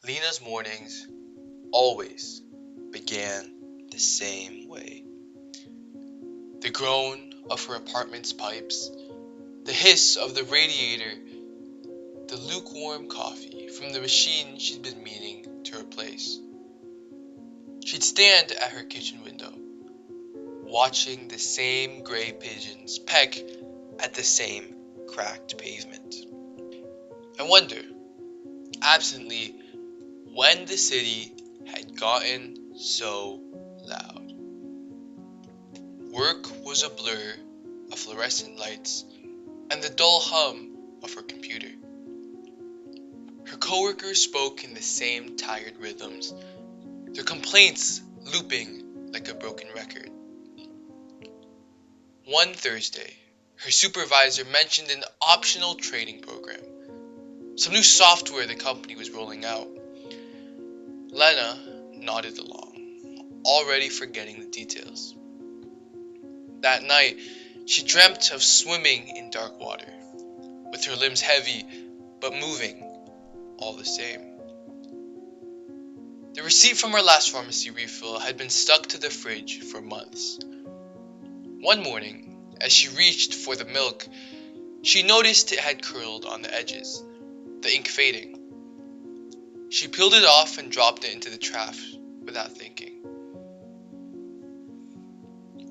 Lena's mornings always began the same way. The groan of her apartment's pipes, the hiss of the radiator, the lukewarm coffee from the machine she'd been meaning to replace. She'd stand at her kitchen window, watching the same gray pigeons peck at the same cracked pavement. I wonder, absently, when the city had gotten so loud. Work was a blur of fluorescent lights and the dull hum of her computer. Her coworkers spoke in the same tired rhythms, their complaints looping like a broken record. One Thursday, her supervisor mentioned an optional training program, some new software the company was rolling out. Lena nodded along, already forgetting the details. That night, she dreamt of swimming in dark water, with her limbs heavy but moving all the same. The receipt from her last pharmacy refill had been stuck to the fridge for months. One morning, as she reached for the milk, she noticed it had curled on the edges, the ink fading. She peeled it off and dropped it into the trash without thinking.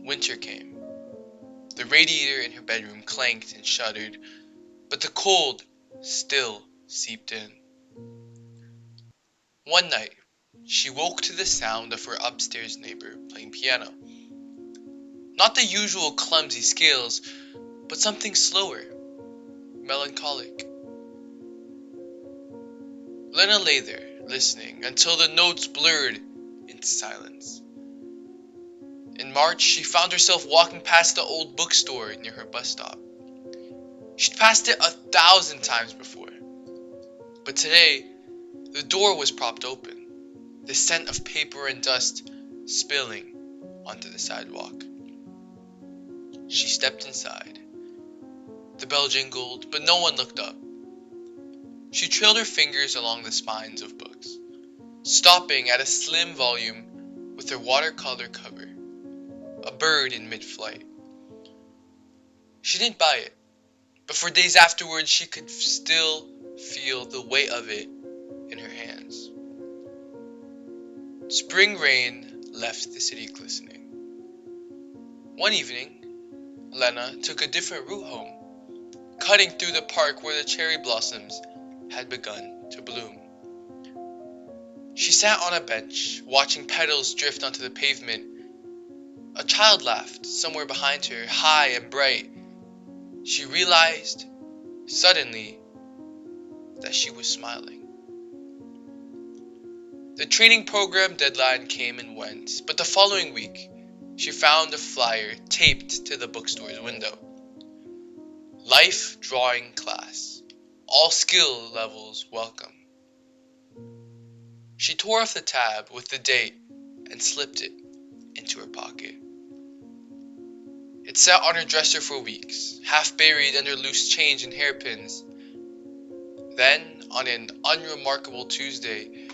Winter came. The radiator in her bedroom clanked and shuddered, but the cold still seeped in. One night, she woke to the sound of her upstairs neighbor playing piano. Not the usual clumsy scales, but something slower, melancholic. Lena lay there, listening, until the notes blurred into silence. In March, she found herself walking past the old bookstore near her bus stop. She'd passed it 1,000 times before. But today, the door was propped open, the scent of paper and dust spilling onto the sidewalk. She stepped inside. The bell jingled, but no one looked up. She trailed her fingers along the spines of books, stopping at a slim volume with her watercolor cover, a bird in mid-flight. She didn't buy it, but for days afterwards she could still feel the weight of it in her hands. Spring rain left the city glistening. One evening, Lena took a different route home, cutting through the park where the cherry blossoms had begun to bloom. She sat on a bench, watching petals drift onto the pavement. A child laughed somewhere behind her, high and bright. She realized, suddenly, that she was smiling. The training program deadline came and went, but the following week, she found a flyer taped to the bookstore's window. Life drawing class. All skill levels welcome. She tore off the tab with the date and slipped it into her pocket. It sat on her dresser for weeks, half buried under loose change and hairpins. Then, on an unremarkable Tuesday,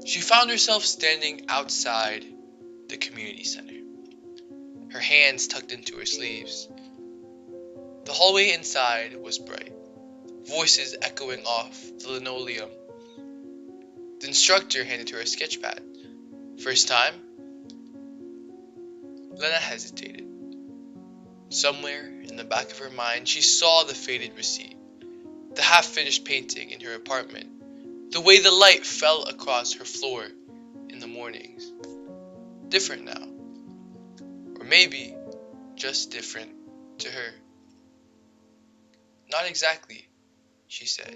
she found herself standing outside the community center, her hands tucked into her sleeves. The hallway inside was bright, voices echoing off the linoleum. The instructor handed her a sketch pad. First time? Lena hesitated. Somewhere in the back of her mind, she saw the faded receipt, the half-finished painting in her apartment, the way the light fell across her floor in the mornings. Different now. Or maybe just different to her. Not exactly, she said.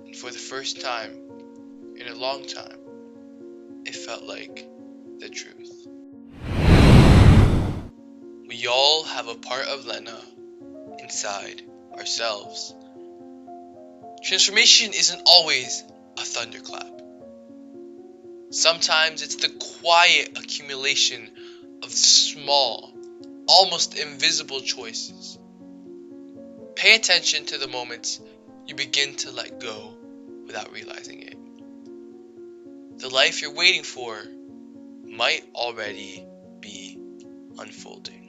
And for the first time in a long time, it felt like the truth. We all have a part of Lena inside ourselves. Transformation isn't always a thunderclap. Sometimes it's the quiet accumulation of small, almost invisible choices. Pay attention to the moments you begin to let go without realizing it. The life you're waiting for might already be unfolding.